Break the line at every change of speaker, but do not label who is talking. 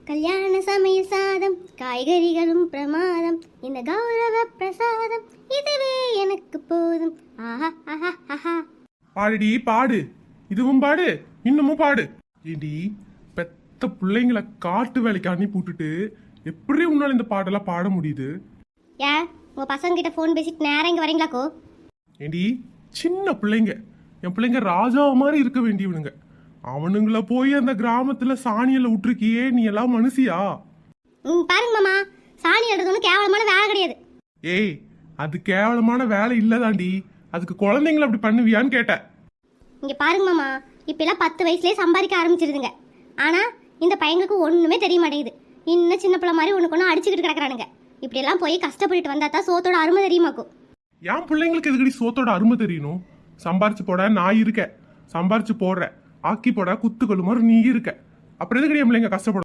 கல்யாண சமையல் சாதம் காய்கறிகளும் பிரமாதம் இந்த கௌரவ பிரசாதம் இதுவே எனக்கு போதும். ஆஹா ஆஹா ஆஹா.
பாடுடி பாடு, இதுவும் பாடு, இன்னமும் பாடு. ஏண்டி பெத்த பிள்ளைங்களை காட்டு வேலைக்கு அனுப்பி விட்டுட்டு எப்படி உன்னால இந்த பாட்டெல்லாம் பாட முடியுது?
ஏன் உங்க பசங்க கிட்ட ஃபோன் பேசிட்டு நேரம் இங்க வரீங்களாக்கோ?
ஏண்டி சின்ன பிள்ளைங்க, என் பிள்ளைங்க ராஜா மாதிரி இருக்க வேண்டியவனுங்க, அவனுங்கள போய் அந்த கிராமத்துல சாணியில விட்டுருக்கியே, நீ எல்லாம் மனுஷியா?
பாருங்க மாமா, சாணி எடுறது கேவலமான வேலை கிடையாது.
ஏய், அது கேவலமான வேலை இல்லதாண்டி, அதுக்கு குழந்தைங்களை அப்படி பண்ணுவியான்னு கேட்டேன்.
இங்க பாருங்க மாமா, இப்பெல்லாம் 10 வயசுலயே சம்பாதிக்க ஆரம்பிச்சிருதுங்க. ஆனா இந்த பையனுக்கு ஒண்ணுமே தெரிய மாட்டேங்குது. இன்னும் சின்ன பிள்ளை மாதிரி ஒண்ணுக்கு அடிச்சுக்கிட்டு கிடக்குறானுங்க. இப்படி எல்லாம் போய் கஷ்டப்பட்டுட்டு வந்தா தான் சோத்தோட அருமை தெரியுமாக்கும்.
என் பிள்ளைங்களுக்கு எதுக்கடி சோத்தோட அருமை தெரியணும்? சம்பாரிச்சு போட நான் இருக்கேன், சம்பாரிச்சு போடுற, ஆக்கி போட குத்துக்கொள்ளு மாதிரி நீ இருக்க, அப்புறம் எதுக்கடி என் பிள்ளைங்க கஷ்டப்படும்?